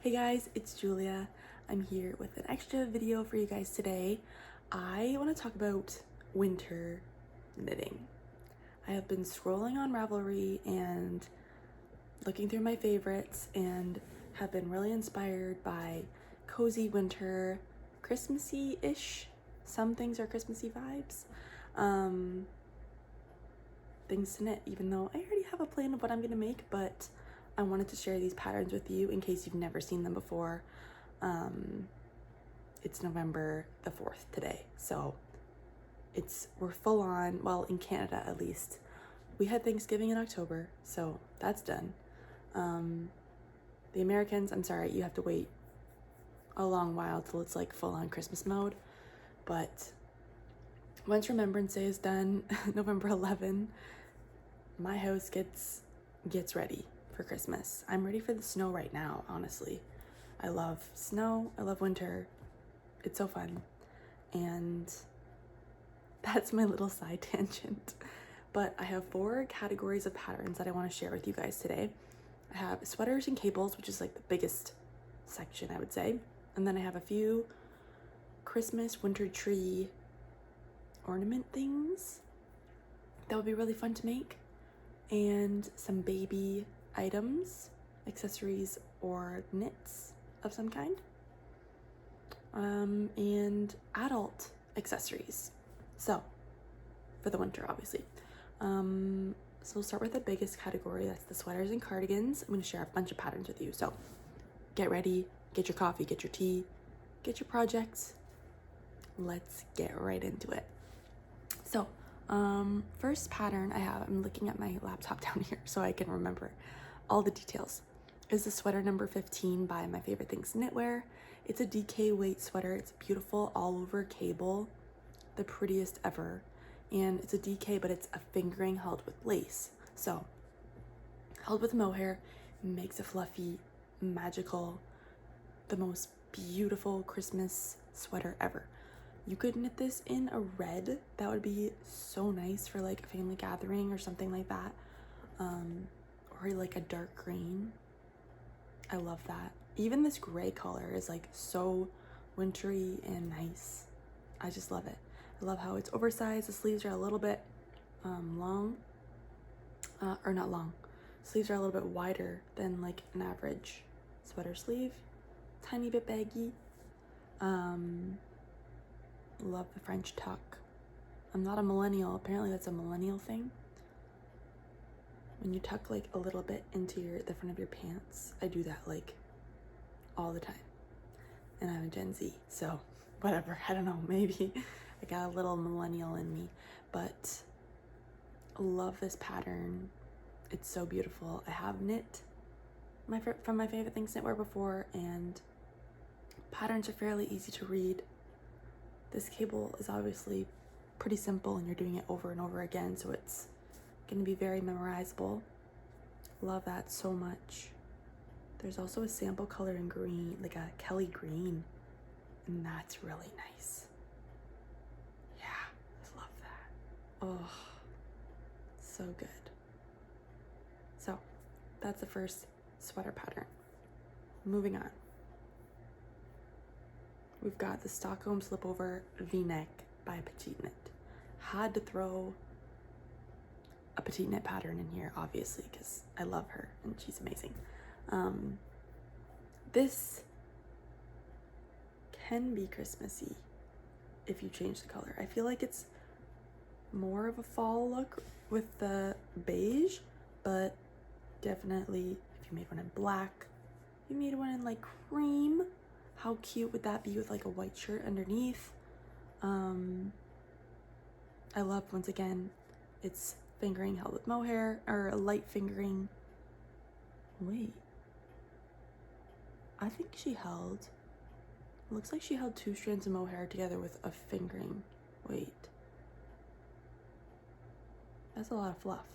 Hey guys, it's Julia. I'm here with an extra video for you guys today. I want to talk about winter knitting. I have been scrolling on Ravelry and looking through my favorites and have been really inspired by cozy winter, Christmassy-ish. Some things are Christmassy vibes. Things to knit, even though I already have a plan of what I'm gonna make, but I wanted to share these patterns with you in case you've never seen them before. It's November the 4th today, so we're full on, well, in Canada at least. We had Thanksgiving in October, so that's done. The Americans, I'm sorry, you have to wait a long while till it's like full on Christmas mode, but once Remembrance Day is done, November 11, my house gets ready for Christmas. I'm ready for the snow right now, honestly. I love snow, I love winter. It's so fun. And that's my little side tangent. But I have 4 categories of patterns that I want to share with you guys today. I have sweaters and cables, which is like the biggest section, I would say. And then I have a few Christmas winter tree ornament things that would be really fun to make. And some baby items, accessories, or knits of some kind, and adult accessories, so for the winter, obviously. So we'll start with the biggest category. That's the sweaters and cardigans. I'm going to share a bunch of patterns with you, so get ready, get your coffee, get your tea, get your projects. Let's get right into it. So first pattern I have, I'm looking at my laptop down here so I can remember all the details, is the sweater number 15 by My Favorite Things Knitwear. It's a DK weight sweater. It's beautiful, all over cable, the prettiest ever. And it's a DK, but it's a fingering held with lace. So held with mohair makes a fluffy, magical, the most beautiful Christmas sweater ever. You could knit this in a red. That would be so nice for like a family gathering or something like that. Or like a dark green. I love that. Even this gray color is like so wintry and nice. I just love it. I love how it's oversized. The sleeves are a little bit long, or not long. Sleeves are a little bit wider than like an average sweater sleeve. Tiny bit baggy. Love the French tuck. I'm not a millennial. Apparently that's a millennial thing. When you tuck like a little bit into the front of your pants. I do that like all the time. And I'm a Gen Z, so whatever. I don't know, maybe I got a little millennial in me, but I love this pattern. It's so beautiful. I have knit from My Favorite Things Knitwear before, and patterns are fairly easy to read. This cable is obviously pretty simple and you're doing it over and over again, so it's going to be very memorizable. Love that so much. There's also a sample color in green, like a Kelly green, and that's really nice. Yeah, I love that. Oh, so good. So that's the first sweater pattern. Moving on. We've got the Stockholm Slipover V-neck by PetiteKnir. Had to throw a PetiteKnir pattern in here, obviously, because I love her and she's amazing. This can be Christmassy if you change the color. I feel like it's more of a fall look with the beige, but definitely if you made one in black, you made one in like cream, how cute would that be with like a white shirt underneath? I love, once again, it's fingering held with mohair, or a light fingering. Wait, I think she held, it looks like she held 2 strands of mohair together with a fingering. Wait, that's a lot of fluff,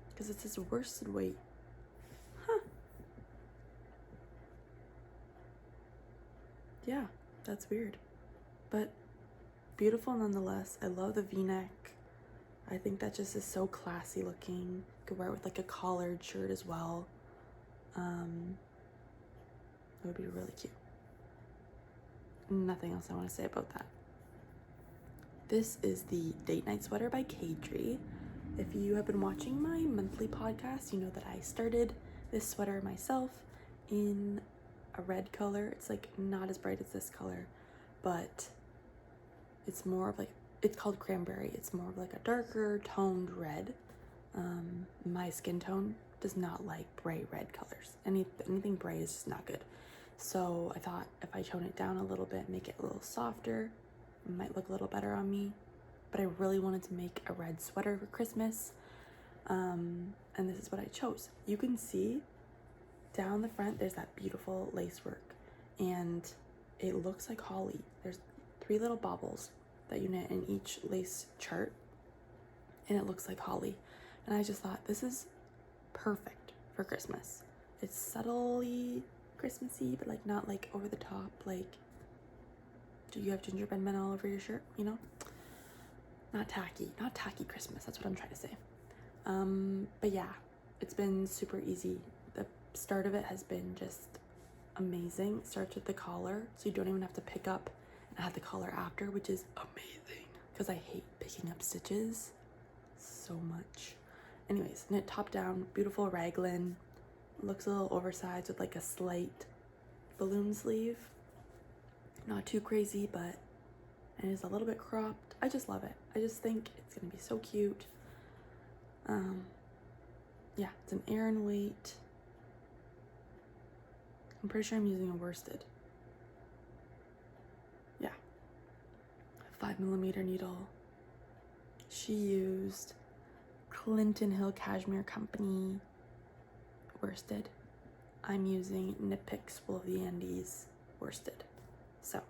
because it says worsted weight. Huh. Yeah, that's weird, but beautiful nonetheless. I love the V-neck. I think that just is so classy looking. You could wear it with like a collared shirt as well. It would be really cute. Nothing else I want to say about that. This is the Date Night Sweater by Caidree. If you have been watching my monthly podcast, you know that I started this sweater myself in a red color. It's like not as bright as this color, but it's more of like, it's called cranberry. It's more of like a darker toned red. My skin tone does not like bright red colors. Anything bright is just not good. So I thought if I tone it down a little bit, make it a little softer, it might look a little better on me. But I really wanted to make a red sweater for Christmas. And this is what I chose. You can see down the front, there's that beautiful lace work, and it looks like holly. There's 3 little baubles that you knit in each lace chart, and it looks like holly. And I just thought, this is perfect for Christmas. It's subtly Christmassy, but like not like over the top, like, do you have gingerbread men all over your shirt, you know? Not tacky Christmas, that's what I'm trying to say. But yeah, it's been super easy. The start of it has been just amazing. It starts with the collar, so you don't even have to pick up and add the collar after, which is amazing because I hate picking up stitches so much. Anyways, knit top down, beautiful raglan. Looks a little oversized with like a slight balloon sleeve. Not too crazy, but it is a little bit cropped. I just love it. I just think it's gonna be so cute. Yeah, it's an Aran weight. I'm pretty sure I'm using a worsted. Yeah, 5mm needle. She used Clinton Hill Cashmere Company worsted. I'm using Knit Picks Wool of the Andes worsted. So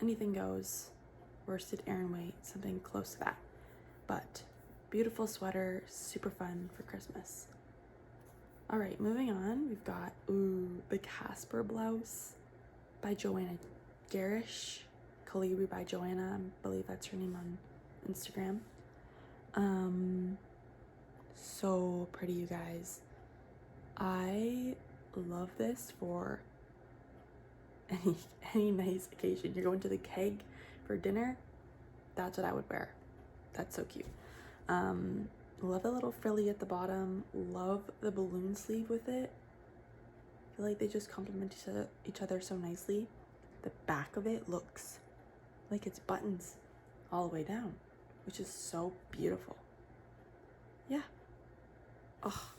anything goes. Worsted, Aran weight, something close to that. But beautiful sweater, super fun for Christmas. All right, moving on. We've got the Caspar blouse by Johanna. Gehrisch, Caidree by Johanna. I believe that's her name on Instagram. So pretty, you guys. I love this for any nice occasion. You're going to the keg for dinner, that's what I would wear. That's so cute. Love the little frilly at the bottom. Love the balloon sleeve with it. I feel like they just complement each other so nicely. The back of it looks like it's buttons all the way down, which is so beautiful. Yeah. Oh.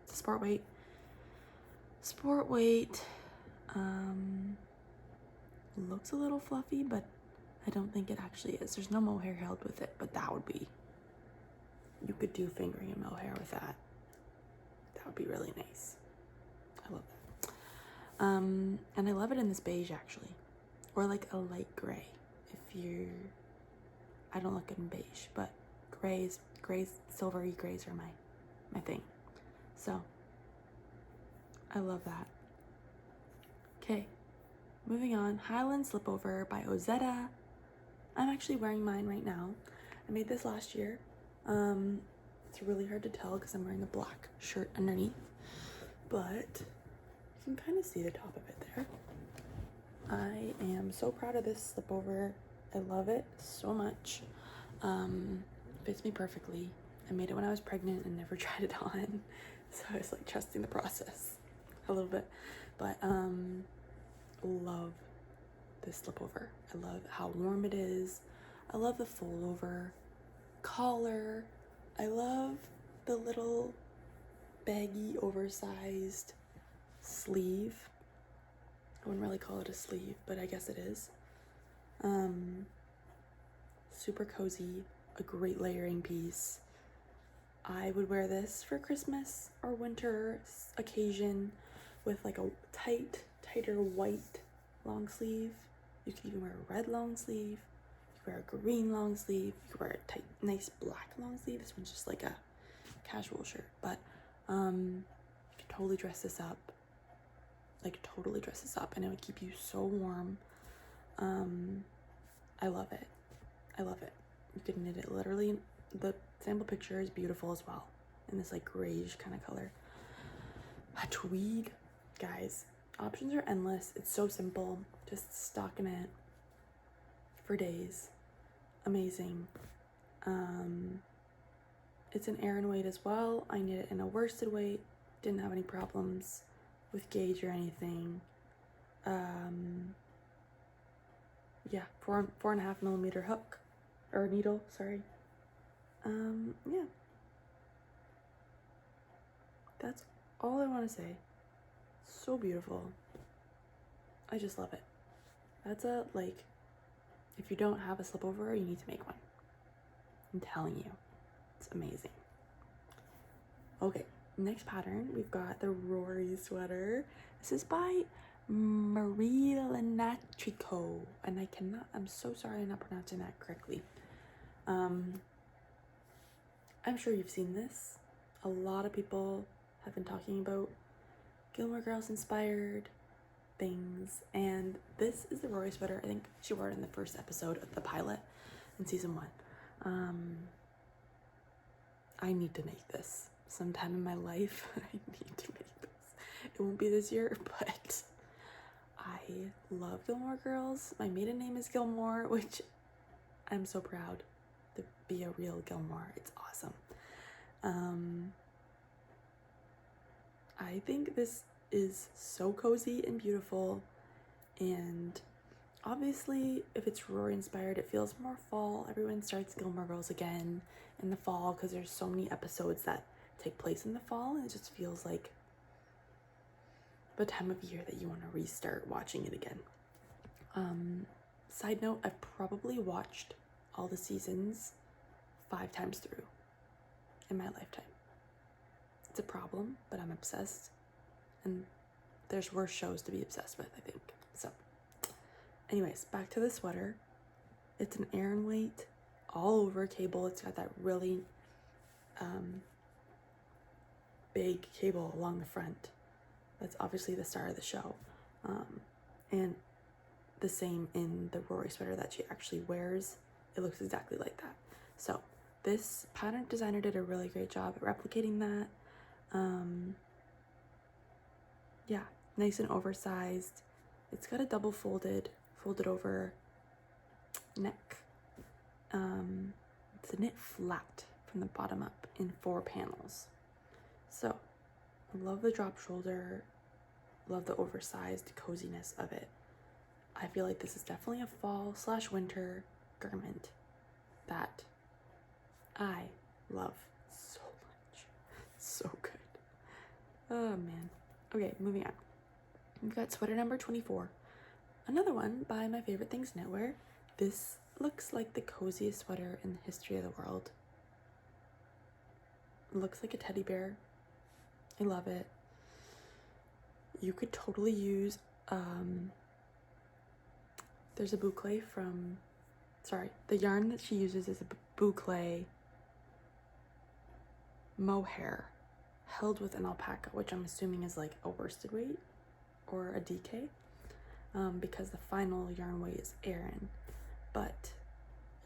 Sport weight. Looks a little fluffy, but I don't think it actually is. There's no mohair held with it, but that would be, you could do fingering and mohair with that. That would be really nice. I love that. And I love it in this beige actually, or like a light gray. I don't look good in beige, but grays, silvery grays are my thing. So I love that. Okay, moving on. Highland Slipover by Ozetta. I'm actually wearing mine right now. I made this last year. It's really hard to tell because I'm wearing a black shirt underneath, but you can kind of see the top of it there. I am so proud of this slipover. I love it so much. Fits me perfectly. I made it when I was pregnant and never tried it on, so I was like trusting the process a little bit, but love this slipover. I love how warm it is. I love the fold over collar. I love the little baggy oversized sleeve. I wouldn't really call it a sleeve, but I guess it is. Super cozy, a great layering piece. I would wear this for Christmas or winter occasion with like a tighter white long sleeve. You could even wear a red long sleeve. You could wear a green long sleeve. You could wear a tight, nice black long sleeve. This one's just like a casual shirt, but you could totally dress this up. And it would keep you so warm. I love it. You could knit it literally. The sample picture is beautiful as well, in this like grayish kind of color. A tweed, guys. Options are endless. It's so simple. Just stocking it for days. Amazing. It's an Aran weight as well. I knit it in a worsted weight. Didn't have any problems with gauge or anything. Yeah, 4.5 millimeter hook or needle, sorry. Yeah, that's all I want to say. So beautiful. I just love it. That's a, like, if you don't have a slipover, you need to make one. I'm telling you, it's amazing. Okay, next pattern, we've got the Rory Sweater. This is by marielenatricot, and I'm so sorry I'm not pronouncing that correctly. I'm sure you've seen this. A lot of people have been talking about Gilmore Girls inspired things, and this is the Rory Sweater. I think she wore it in the first episode of the pilot in season 1. I need to make this sometime in my life. I need to make this. It won't be this year, but I love Gilmore Girls. My maiden name is Gilmore, which I'm so proud to be a real Gilmore. It's awesome. I think this is so cozy and beautiful, and obviously if it's Rory inspired, it feels more fall. Everyone starts Gilmore Girls again in the fall because there's so many episodes that take place in the fall, and it just feels like the time of year that you want to restart watching it again. Side note, I've probably watched all the seasons 5 times through in my lifetime. It's a problem, but I'm obsessed, and there's worse shows to be obsessed with, I think. So anyways, back to the sweater. It's an Aran weight, all over cable. It's got that really big cable along the front. That's obviously the star of the show. And the same in the Rory Sweater that she actually wears. It looks exactly like that. So this pattern designer did a really great job at replicating that. Yeah, nice and oversized. It's got a double folded over neck. It's a knit flat from the bottom up in 4 panels. So I love the drop shoulder, love the oversized coziness of it. I feel like this is definitely a fall/winter garment that I love so much. So good. Oh man. Okay, moving on. We've got sweater number 24. Another one by my favorite things knitwear. This looks like the coziest sweater in the history of the world. It looks like a teddy bear. I love it. You could totally use, there's a boucle from, the yarn that she uses is a boucle mohair held with an alpaca, which I'm assuming is like a worsted weight or a DK, because the final yarn weight is Aran. But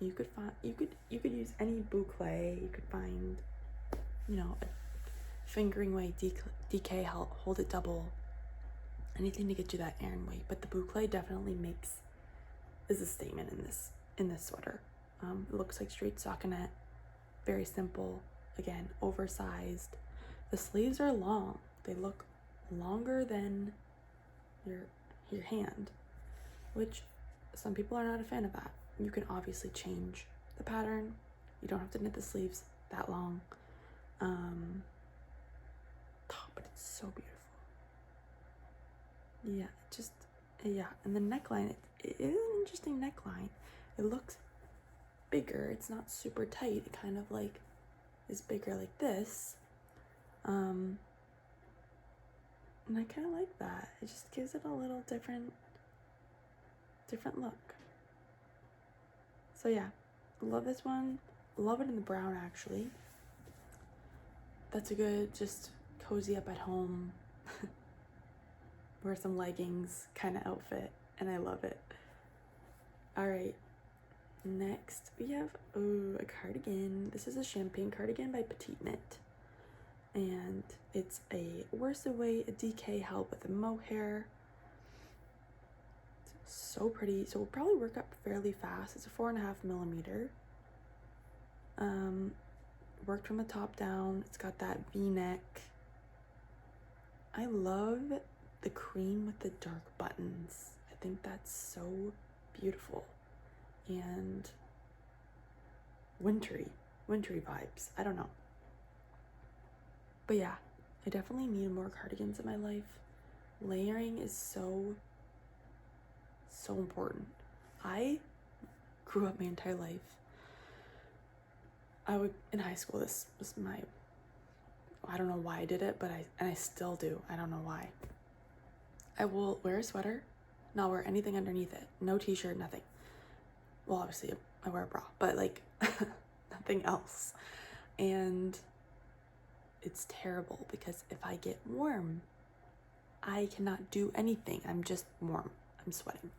you could find, you could use any boucle. You could find, you know, a fingering weight DK, hold it double, anything to get you that Aran weight. But the boucle definitely is a statement in this sweater. It looks like straight stockinette, very simple, again oversized. The sleeves are long. They look longer than your hand, which some people are not a fan of that. You can obviously change the pattern. You don't have to knit the sleeves that long. But it's so beautiful. Yeah, and the neckline, it is an interesting neckline. It looks bigger. It's not super tight. It kind of like is bigger like this. And I kind of like that. It just gives it a little different look. So yeah, love this one. Love it in the brown, actually. That's a good, just cozy up at home, wear some leggings kind of outfit, and I love it. All right, next we have a cardigan. This is a champagne cardigan by PetiteKnir, and it's a worsted weight, a DK held with a mohair. So pretty. So we'll probably work up fairly fast. It's a 4.5 millimeter. Worked from the top down. It's got that V-neck. I love the cream with the dark buttons. I think that's so beautiful and wintry vibes. I don't know. But yeah, I definitely need more cardigans in my life. Layering is so important. I grew up my entire life. In high school, this was I don't know why I did it, but I still do. I don't know why. I will wear a sweater, not wear anything underneath it. No t-shirt, nothing. Well, obviously I wear a bra, but like nothing else. And it's terrible because if I get warm, I cannot do anything. I'm just warm. I'm sweating,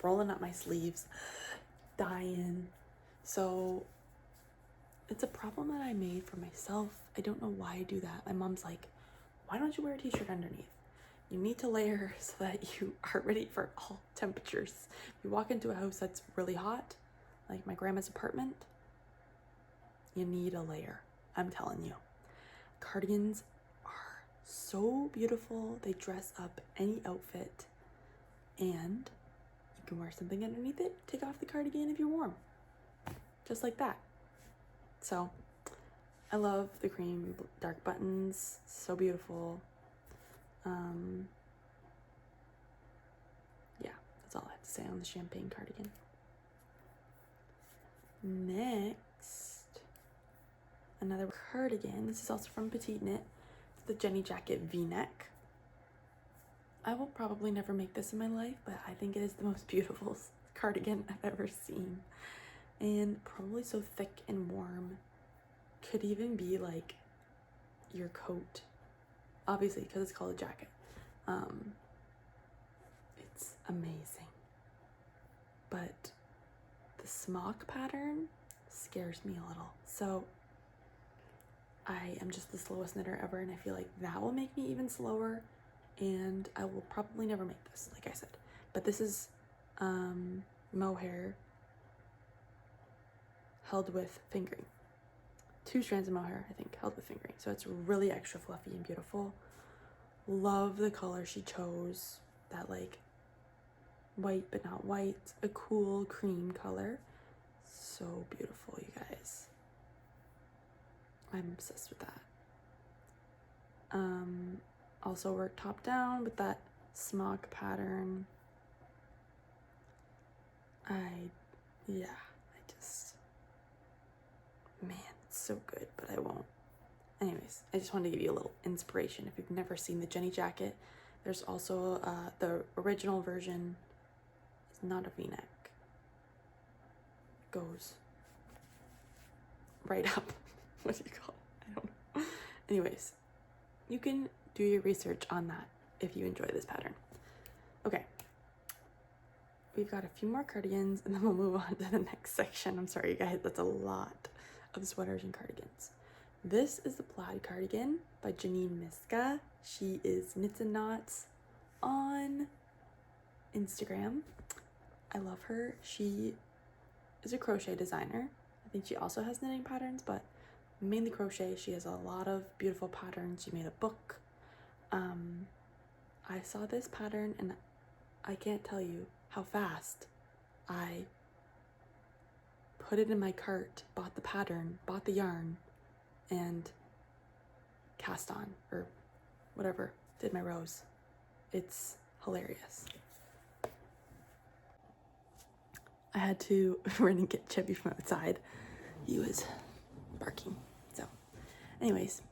rolling up my sleeves, dying. So it's a problem that I made for myself. I don't know why I do that. My mom's like, why don't you wear a t-shirt underneath? You need to layer so that you are ready for all temperatures. If you walk into a house that's really hot, like my grandma's apartment, you need a layer. I'm telling you. Cardigans are so beautiful. They dress up any outfit, and you can wear something underneath it, take off the cardigan if you're warm. Just like that. So I love the cream dark buttons, so beautiful. Yeah, that's all I have to say on the champagne cardigan. Next, another cardigan. This is also from PetiteKnir. It's the Jenny Jacket V-neck. I will probably never make this in my life, but I think it is the most beautiful cardigan I've ever seen. And probably so thick and warm. Could even be like your coat, obviously, because it's called a jacket. It's amazing, but the smock pattern scares me a little. So I am just the slowest knitter ever, and I feel like that will make me even slower, and I will probably never make this, like I said. But this is mohair held with fingering. 2 strands of mohair, I think, held with fingering. So it's really extra fluffy and beautiful. Love the color she chose. That like white but not white. A cool cream color. So beautiful, you guys. I'm obsessed with that. Also worked top down with that smock pattern. Man, it's so good, but I won't. Anyways, I just wanted to give you a little inspiration. If you've never seen the Jenny Jacket, there's also the original version is not a V-neck. It goes right up. What do you call it? I don't know. Anyways, you can do your research on that if you enjoy this pattern. Okay. We've got a few more cardigans, and then we'll move on to the next section. I'm sorry, you guys, that's a lot of sweaters and cardigans. This is the Plaid cardigan by Janine Myska. She is Knits and Knots on Instagram. I love her. She is a crochet designer. I think she also has knitting patterns, but mainly crochet. She has a lot of beautiful patterns. She made a book. I saw this pattern and I can't tell you how fast I put it in my cart, bought the pattern, bought the yarn, and cast on, or whatever, did my rows. It's hilarious. I had to run and get Chubby from outside. He was barking. So anyways,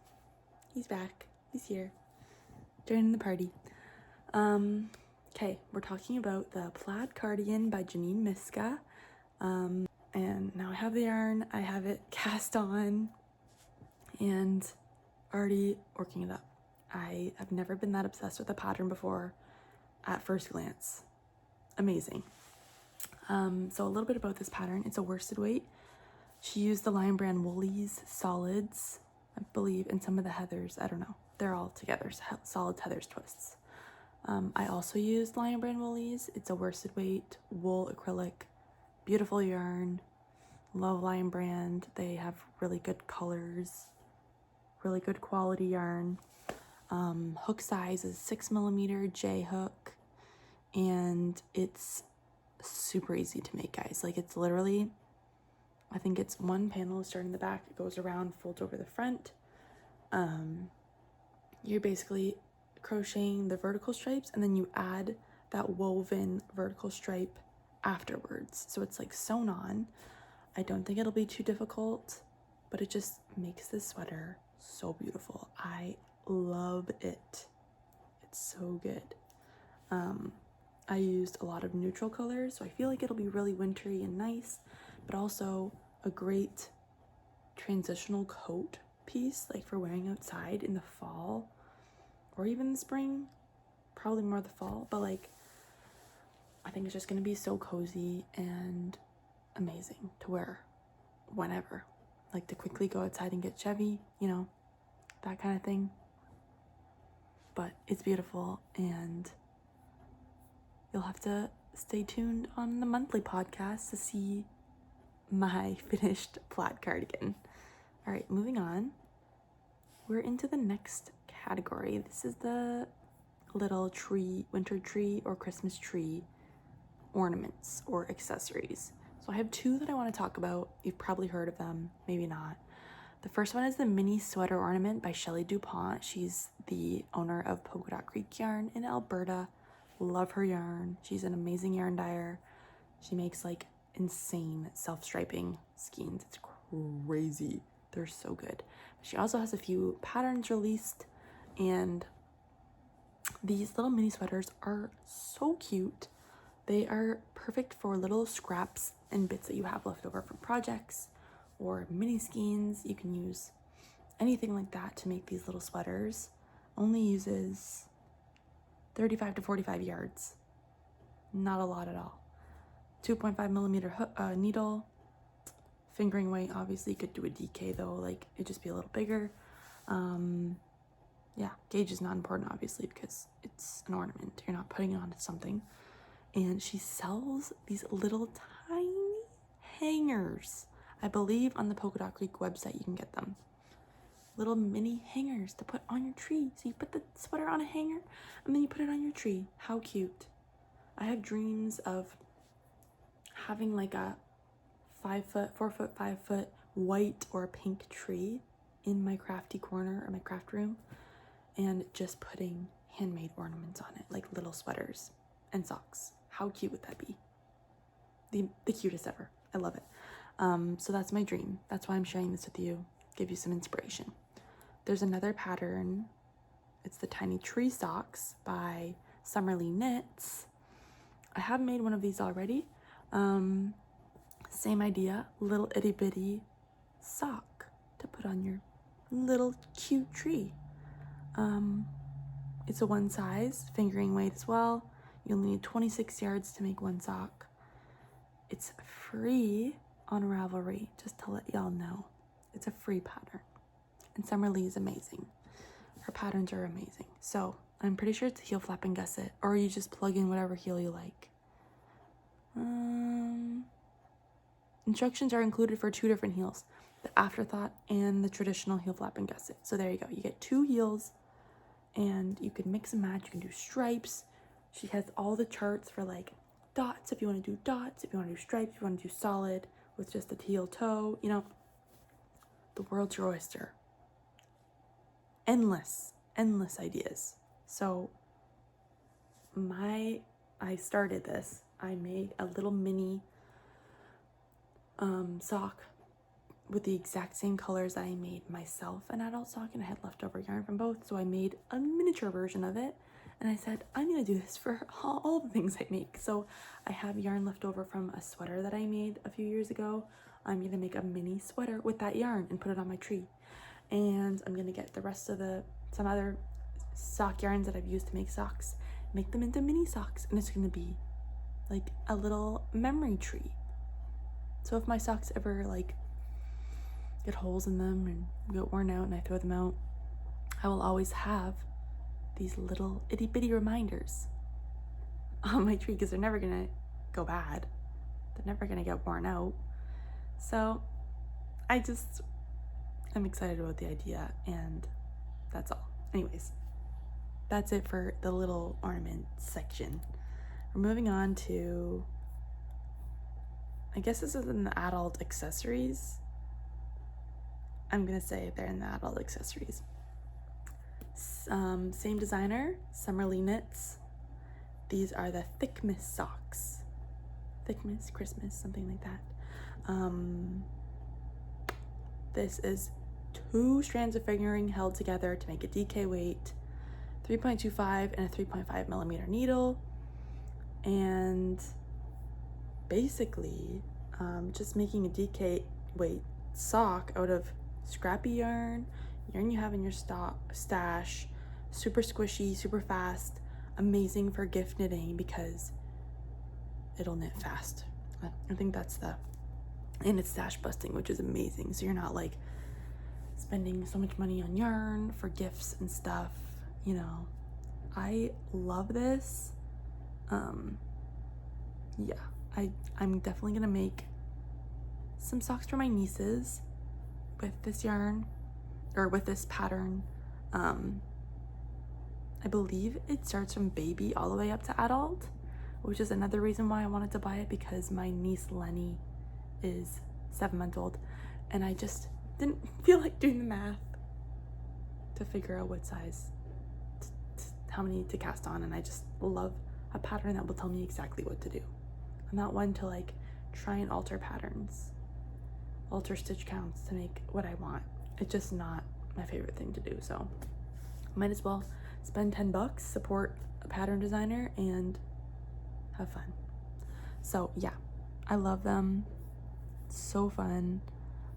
he's back. He's here, joining the party. Okay, we're talking about the Plaid cardigan by Janine Myska. And now I have the yarn, I have it cast on, and already working it up. I have never been that obsessed with a pattern before at first glance. Amazing. So a little bit about this pattern. It's a worsted weight. She used the Lion Brand Woolies solids I believe, and some of the heathers, I don't know. They're all together, solid heathers twists. I also used Lion Brand Woolies. It's a worsted weight wool acrylic, beautiful yarn. Love Lion Brand. They have really good colors, really good quality yarn. Hook size is 6mm J hook, and it's super easy to make, guys. Like, it's literally, I think it's one panel starting in the back, it goes around, folds over the front. You're basically crocheting the vertical stripes, and then you add that woven vertical stripe afterwards, so it's like sewn on. I don't think it'll be too difficult, but it just makes this sweater so beautiful. I love it. It's so good. I used a lot of neutral colors, so I feel like it'll be really wintry and nice, but also a great transitional coat piece, like for wearing outside in the fall or even the spring, probably more the fall, but like I think it's just gonna be so cozy and amazing to wear whenever, like to quickly go outside and get chevy, you know, that kind of thing. But it's beautiful, and you'll have to stay tuned on the monthly podcast to see my finished plaid cardigan. All right, moving on. We're into the next category. This is the little tree, winter tree or Christmas tree ornaments or accessories. So I have two that I want to talk about. You've probably heard of them, maybe not. The first one is the mini sweater ornament by Shelley Dupont. She's the owner of Polka Dot Creek Yarn in Alberta. Love her yarn. She's an amazing yarn dyer. She makes like insane self-striping skeins. It's crazy. They're so good. She also has a few patterns released, and these little mini sweaters are so cute. They are perfect for little scraps and bits that you have left over from projects or mini skeins. You can use anything like that to make these little sweaters. Only uses 35 to 45 yards. Not a lot at all. 2.5mm needle. Fingering weight, obviously you could do a DK though, like it'd just be a little bigger. Yeah, gauge is not important obviously because it's an ornament. You're not putting it onto something. And she sells these little tiny hangers. I believe on the Polka Dot Creek website you can get them. Little mini hangers to put on your tree. So you put the sweater on a hanger and then you put it on your tree. How cute. I have dreams of having like a 5 foot, 4 foot, 5 foot white or pink tree in my crafty corner or my craft room, and just putting handmade ornaments on it, like little sweaters and socks. How cute would that be? The cutest ever. I love it. So that's my dream. That's why I'm sharing this with you. Give you some inspiration. There's another pattern. It's the Tiny Tree Socks by Summerly Knits. I have made one of these already. Same idea, little itty bitty sock to put on your little cute tree. It's a one size, fingering weight as well. You only need 26 yards to make one sock. It's free on Ravelry, just to let y'all know. It's a free pattern. And Summerly is amazing. Her patterns are amazing. So I'm pretty sure it's a heel flap and gusset, or you just plug in whatever heel you like. Instructions are included for 2 different heels, the afterthought and the traditional heel flap and gusset. So there you go. You get 2 heels, and you can mix and match. You can do stripes. She has all the charts for like dots if you want to do dots, if you want to do stripes, if you want to do solid with just the heel toe. You know, the world's your oyster. Endless ideas. So I started this. I made a little mini sock with the exact same colors that I made myself an adult sock, and I had leftover yarn from both, so I made a miniature version of it, and I said I'm gonna do this for all the things I make. So I have yarn left over from a sweater that I made a few years ago. I'm gonna make a mini sweater with that yarn and put it on my tree, and I'm gonna get the rest of some other sock yarns that I've used to make socks, make them into mini socks, and it's gonna be like a little memory tree. So if my socks ever like get holes in them and get worn out and I throw them out, I will always have these little itty bitty reminders on my tree because they're never gonna go bad. They're never gonna get worn out. So I'm excited about the idea, and that's all. Anyways, that's it for the little ornament section. We're moving on to, I guess this is in the adult accessories. I'm gonna say they're in the adult accessories. Same designer, Summerly Knits. These are the Thickmas socks. Thickmas, Christmas, something like that. This is 2 strands of fingering held together to make a DK weight, 3.25 and a 3.5 millimeter needle, and basically just making a DK weight sock out of scrappy yarn you have in your stash, super squishy, super fast, amazing for gift knitting because it'll knit fast. I think that's and it's stash busting, which is amazing. So you're not like spending so much money on yarn for gifts and stuff, you know. I love this. Yeah, I'm definitely gonna make some socks for my nieces with this yarn, or with this pattern. I believe it starts from baby all the way up to adult, which is another reason why I wanted to buy it, because my niece Lenny is 7 months old and I just didn't feel like doing the math to figure out what size, how many to cast on, and I just love a pattern that will tell me exactly what to do. I'm not one to like try and alter patterns, alter stitch counts to make what I want. It's just not my favorite thing to do, so might as well spend $10, support a pattern designer, and have fun. So yeah, I love them. It's so fun.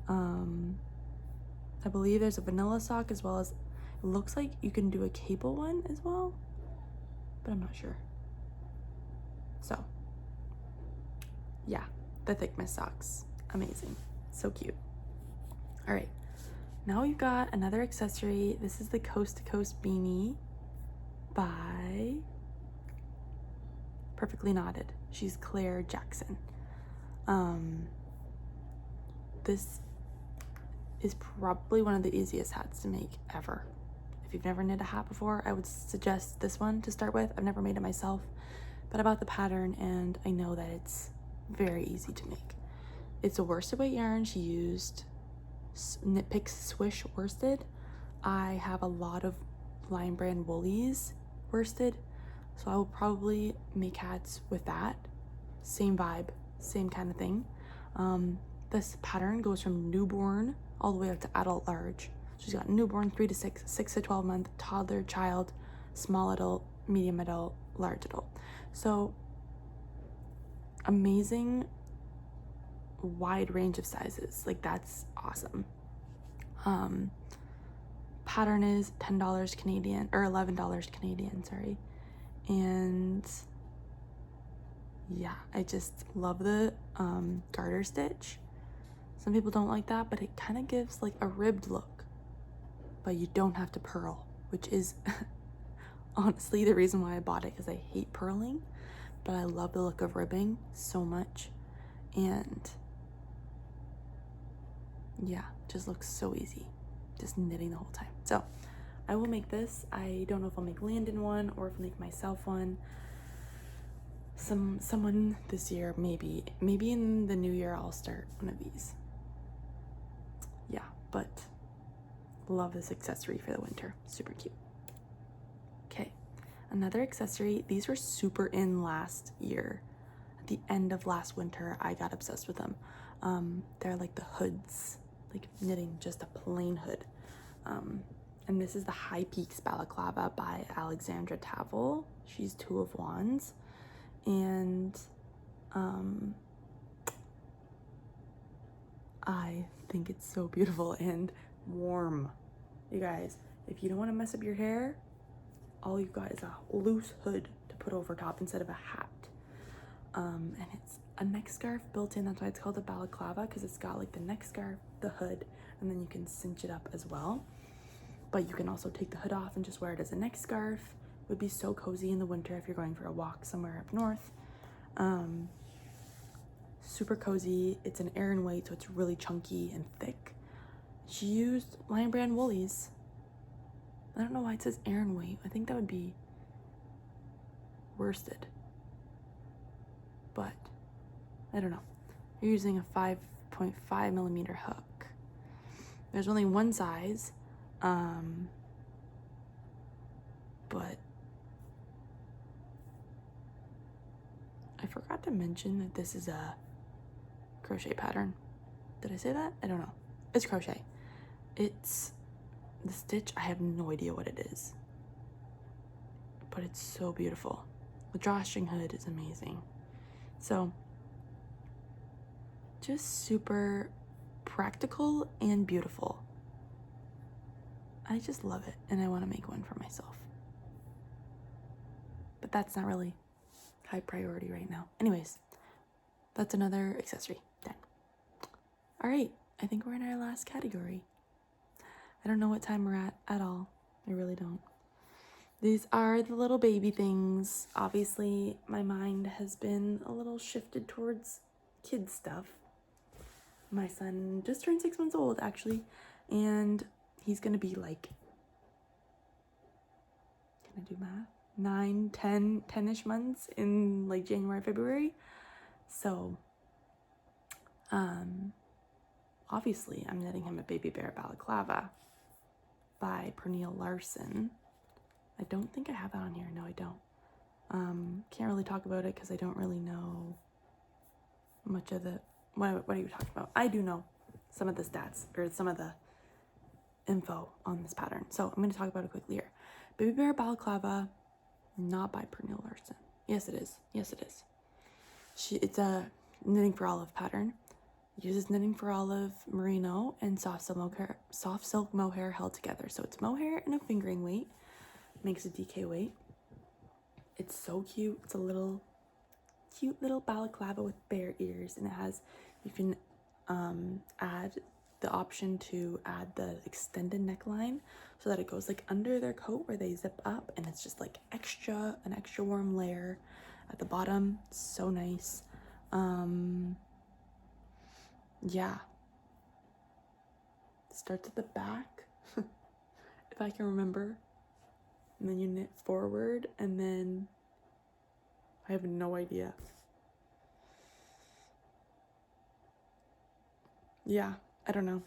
I believe there's a vanilla sock as well as, it looks like you can do a cable one as well, but I'm not sure. So yeah, the Thickmas socks, amazing, so cute. All right, now we've got another accessory. This is the Coast to Coast beanie by Perfectly Knotted. She's Claire Jackson. This is probably one of the easiest hats to make ever. If you've never knit a hat before, I would suggest this one to start with. I've never made it myself, but I bought the pattern and I know that it's very easy to make. It's a worsted weight yarn. She used Knit Picks Swish worsted. I have a lot of Lion Brand Woolies worsted, so I will probably make hats with that. Same vibe, same kind of thing. This pattern goes from newborn all the way up to adult large. She's got newborn 3 to 6, 6 to 12 month, toddler, child, small adult, medium adult, large adult. So amazing wide range of sizes. Like, that's awesome. Pattern is $10 Canadian, or $11 Canadian, sorry. And yeah, I just love the garter stitch. Some people don't like that, but it kind of gives like a ribbed look, but you don't have to purl, which is honestly the reason why I bought it, because I hate purling, but I love the look of ribbing so much. And yeah, just looks so easy, just knitting the whole time. So I will make this. I don't know if I'll make Landon one or if I'll make myself one. Someone this year, maybe in the new year I'll start one of these. Yeah, but love this accessory for the winter. Super cute. Okay, another accessory. These were super in last year. At the end of last winter, I got obsessed with them. They're like the hoods, like knitting just a plain hood. And this is the High Peaks Balaclava by Alexandra Tavel. She's 2 of Wands. And I think it's so beautiful and warm. You guys, if you don't want to mess up your hair, all you've got is a loose hood to put over top instead of a hat. And it's a neck scarf built in. That's why it's called a balaclava, because it's got like the neck scarf, the hood, and then you can cinch it up as well. But you can also take the hood off and just wear it as a neck scarf. It would be so cozy in the winter if you're going for a walk somewhere up north. Super cozy. It's an Aran weight, so it's really chunky and thick. She used Lion Brand woolies. I don't know why it says Aran weight. I think that would be worsted. But I don't know. You're using a 5.5 millimeter hook. There's only one size, but I forgot to mention that this is a crochet pattern. Did I say that? I don't know. It's crochet. It's the stitch. I have no idea what it is, but it's so beautiful. The drawstring hood is amazing. So just super practical and beautiful. I just love it, and I want to make one for myself. But that's not really high priority right now. Anyways, that's another accessory. Done. All right, I think we're in our last category. I don't know what time we're at all. I really don't. These are the little baby things. Obviously, my mind has been a little shifted towards kids stuff. My son just turned 6 months old, actually, and he's gonna be like, can I do math? 9, 10, 10-ish months in like January, February. So, obviously I'm knitting him a baby bear balaclava by Pernille Larson. I don't think I have that on here. No, I don't. Can't really talk about it because I don't really know much of the, what are you talking about? I do know some of the stats or some of the info on this pattern. So I'm going to talk about it quickly here. Baby bear balaclava, not by Pernille Larson. Yes, it is. Yes, it is. It's a knitting for olive pattern. Uses knitting for olive merino and soft silk mohair held together. So it's mohair and a fingering weight. Makes a DK weight. It's so cute. It's a cute little balaclava with bear ears, and it has, you can add the option to add the extended neckline so that it goes like under their coat where they zip up, and it's just like an extra warm layer at the bottom. So nice. Yeah, it starts at the back if I can remember, and then you knit forward, and then I have no idea. Yeah, I don't know.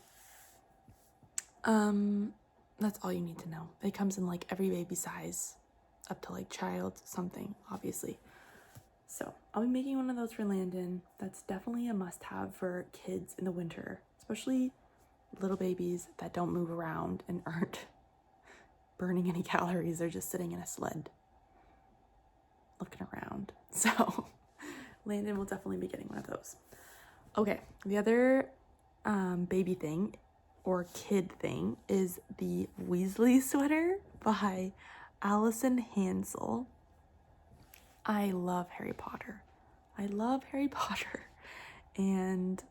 That's all you need to know. It comes in like every baby size up to like child something, obviously. So I'll be making one of those for Landon. That's definitely a must-have for kids in the winter, especially little babies that don't move around and aren't burning any calories. They're just sitting in a sled looking around. So Landon will definitely be getting one of those. Okay, the other baby thing or kid thing is the Weasley sweater by Alison Hansel. I love Harry Potter. And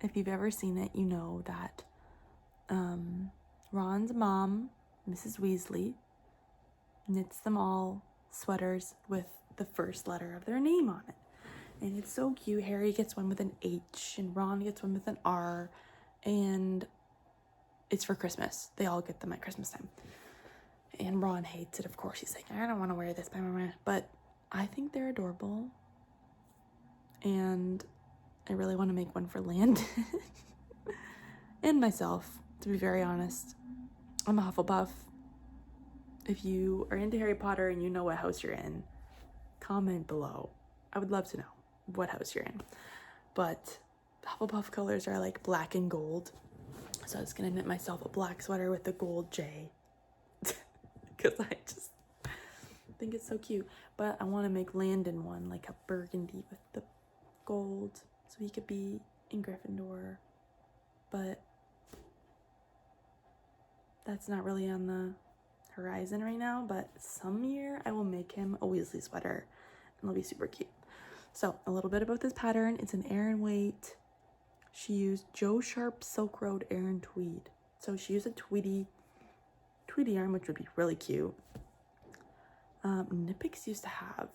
if you've ever seen it, you know that Ron's mom, Mrs. Weasley, knits them all sweaters with the first letter of their name on it. And it's so cute. Harry gets one with an H and Ron gets one with an R, and it's for Christmas. They all get them at Christmas time. And Ron hates it, of course. He's like, I don't want to wear this, but I think they're adorable. And I really want to make one for Landon and myself, to be very honest. I'm a Hufflepuff. If you are into Harry Potter and you know what house you're in, comment below. I would love to know what house you're in. But the Hufflepuff colors are like black and gold. So I was going to knit myself a black sweater with the gold J. Because I just think it's so cute. But I want to make Landon one, like a burgundy with the gold, so he could be in Gryffindor. But that's not really on the horizon right now. But some year I will make him a Weasley sweater, and it'll be super cute. So a little bit about this pattern. It's an Aran weight. she used Joe Sharp Silk Road Aran Tweed. So she used a tweedy yarn, which would be really cute. Knipex used to have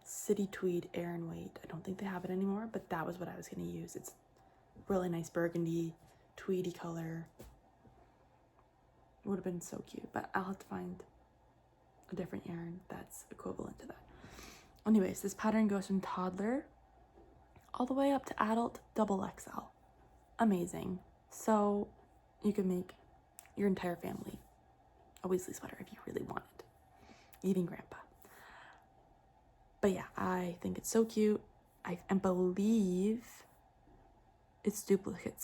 City Tweed Aran Weight. I don't think they have it anymore, but that was what I was going to use. It's really nice burgundy, tweedy color. It would have been so cute, but I'll have to find a different yarn that's equivalent to that. Anyways, this pattern goes from toddler all the way up to adult XXL. Amazing. So you can make your entire family a Weasley sweater if you really wanted. Eating grandpa. But yeah, I think it's so cute. I believe it's duplicate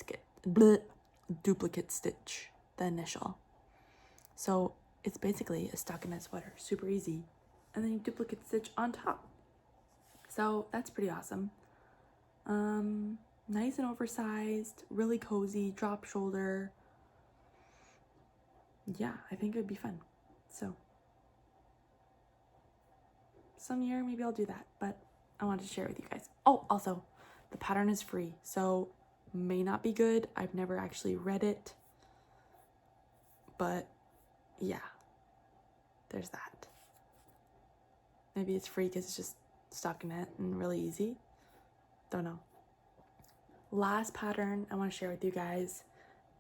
stitch, the initial. So it's basically a stockinette sweater, super easy. And then you duplicate stitch on top. So that's pretty awesome. Nice and oversized, really cozy, drop shoulder. Yeah, I think it would be fun. So some year maybe I'll do that, but I wanted to share it with you guys. Oh, also, the pattern is free, so may not be good. I've never actually read it, but yeah, there's that. Maybe it's free because it's just stockinette and really easy. Don't know. Last pattern I want to share with you guys.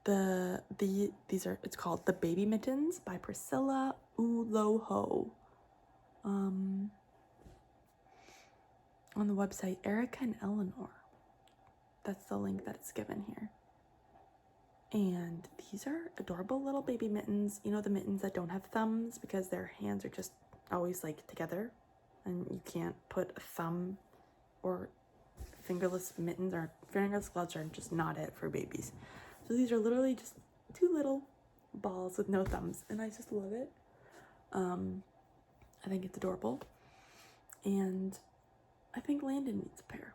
It's called the Baby Mittens by Priscilla Uloho. On the website Erica and Eleanor. That's the link that it's given here. And these are adorable little baby mittens. You know, the mittens that don't have thumbs because their hands are just always like together and you can't put a thumb, or fingerless mittens or fingerless gloves are just not it for babies. So these are literally just two little balls with no thumbs, and I just love it. I think it's adorable, and I think Landon needs a pair.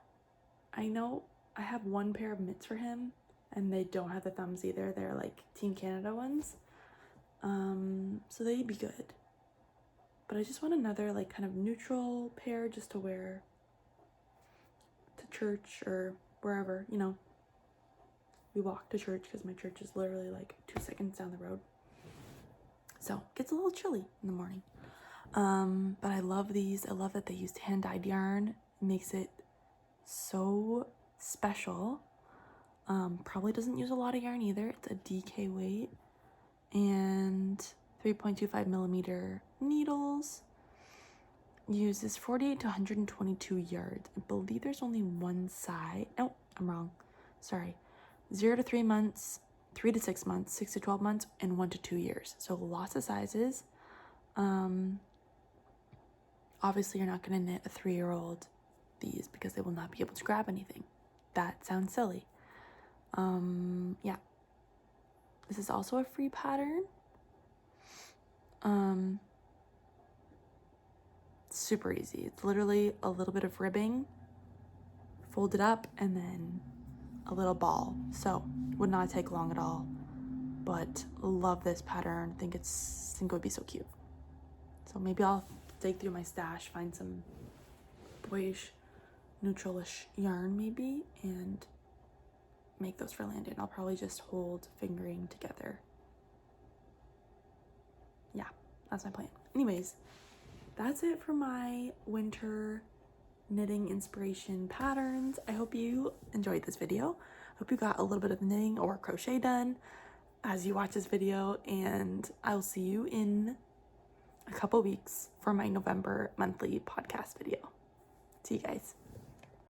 I know I have one pair of mitts for him, and they don't have the thumbs either. They're like Team Canada ones, so they'd be good. But I just want another like kind of neutral pair just to wear to church or wherever, you know. We walk to church because my church is literally like 2 seconds down the road. So it gets a little chilly in the morning. But I love these. I love that they used hand-dyed yarn. It makes it so special. Probably doesn't use a lot of yarn either. It's a DK weight. And 3.25 millimeter needles. Uses 48 to 122 yards. I believe there's only one size. Oh, I'm wrong. Sorry. 0 to 3 months, 3 to 6 months, 6 to 12 months, and 1 to 2 years. So lots of sizes. Obviously you're not going to knit a 3-year-old these because they will not be able to grab anything. That sounds silly. Yeah. This is also a free pattern. Super easy. It's literally a little bit of ribbing, fold it up, and then a little ball. So would not take long at all, but love this pattern. Think it would be so cute. So maybe I'll dig through my stash, find some boyish neutralish yarn maybe, and make those for Landon. I'll probably just hold fingering together. Yeah, that's my plan. Anyways, that's it for my winter knitting inspiration patterns. I hope you enjoyed this video. Hope you got a little bit of knitting or crochet done as you watch this video, and I'll see you in a couple weeks for my November monthly podcast video. See you guys.